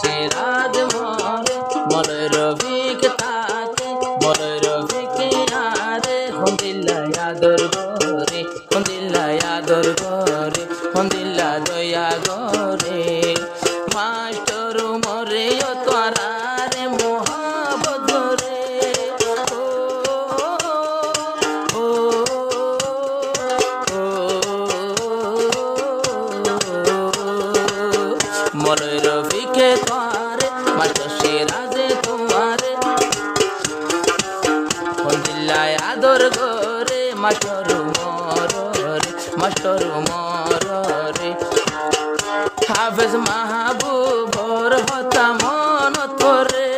সিরাজ মরে মরে রফিক তাকে মরে রফিক আরে হন্দিল্লা আদর করে হন্দিল্লা আদর করে হন্দিল্লা দয়া করে মাস্টার মরে তোরা রে মোহাবত রে ও মরে রফিকে তোরে মাস্টার সিরাজে তোমারে হন্দিল্লায় আদর করে মাস্টার মরে মাস্টার মরে হাফেজ মাহবুবর হতা মন তোরে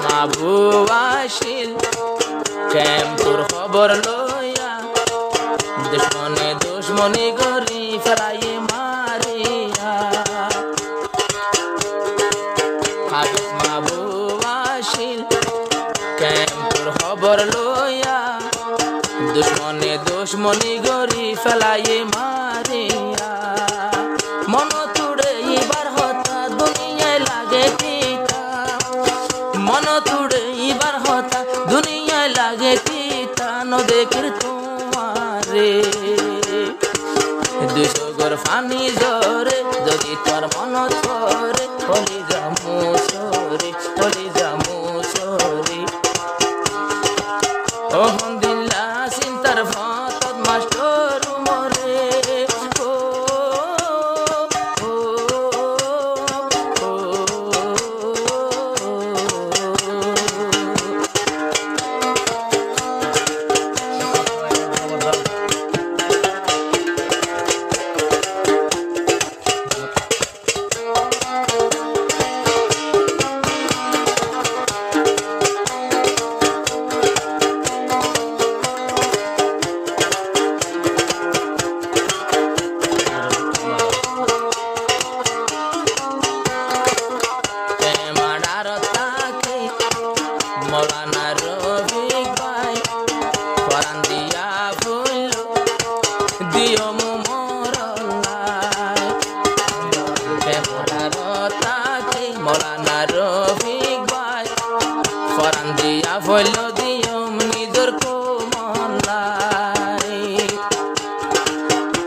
মাহবু আসিল ক্যাম্পুর খবর লইয়া দুশ্মনে দুশ্মনী গরি ফেলাই মারিয়া হাফেজ মাহবু আসিল ক্যাম্পুর খবর লইয়া দুশ্মনে দুশ্মনী গরি ফেলাই মারিয়া মন তুড়ে এবার হতা দুনিয়ায় লাগে কিতা মন তুড়ে এবার হতা দুনিয়ায় লাগে কিতা ন দেখের তোমারে দুশো গর ফানি জরে যদি তোর মন ধরে হলি যামু সরে হলি যামু সরে ও হন্দিল্লা চিন্তার ফতত মাস্টার মরে ও মৌলানা রফিক ভাই কোরআন দিয়া ফুল দিও মোরলায় মৌলানা রফিক ভাই কোরআন দিয়া ফুল দিও নিজর কোমলাই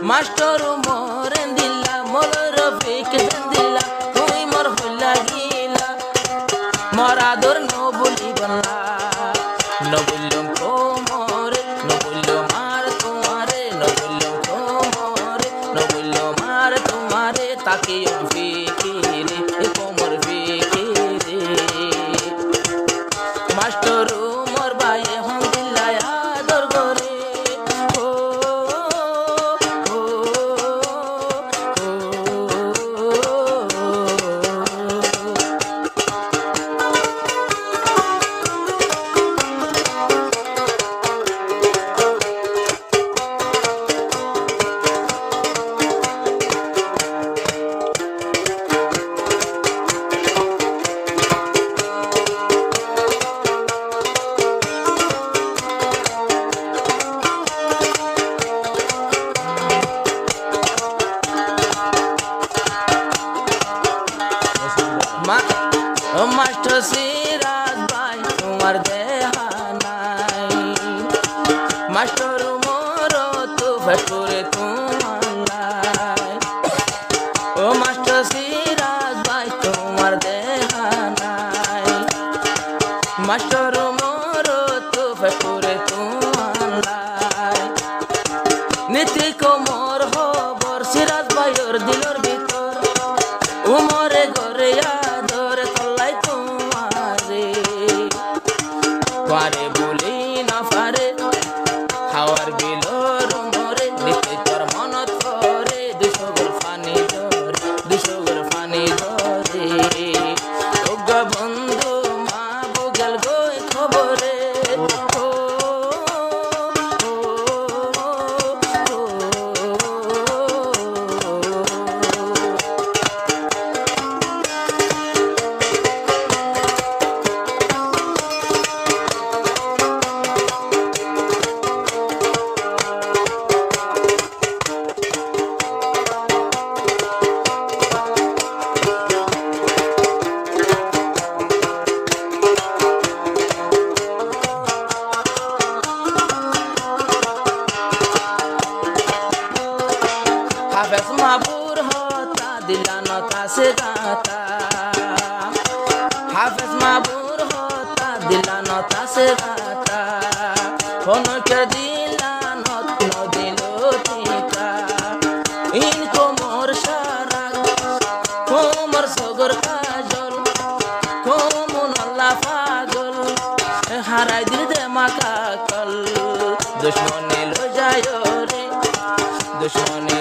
মাস্টার মোরেন দিল্লা মোর রফিক দিল্লা তুই মোর হইলা গিলা মরাদর নবুলি বনলা নবুল্লম কোমরে নবুল্লো মার তোমারে নবুল্লম কোমরে নবুল্লো মার তোমারে তাকে ফিকিরে কোমর ফিকিরে মাস্টার মোর ভাই হন্দিল্লা আদর করে ও মাস্টার সিরাজ ভাই তোমার দেহা নাই মাস্টার মোর তো ফেটরে তোমার ও মাস্টার সিরাজ ভাই তোমার দেহা নাই মাস্টার মোর তো ফেটরে তোমার নীতি কোমর হবর সিরাজ ভাইয়ের দিলর ভিতর উমরে গরে আদর তল্লাই তোমারে পারে বলি না পারে হাওয়ার বিলর উমরে নিতে তোর মন ধরে দুশো গোর ফানি ধরে ওগা বন্ধু মা বুগল গই খবরে নত আছে গাতা হাফেজ মাবুর হতা দিলানত আছে গাতা হনকের দিলানত নদিল টিকা ইন কোমর সারা কোমর সগর কাজল কোমন আল্লাহ পাগল হারাই দিল দে মাকা কল দুশ্মনে লো যায় রে দুশ্মনে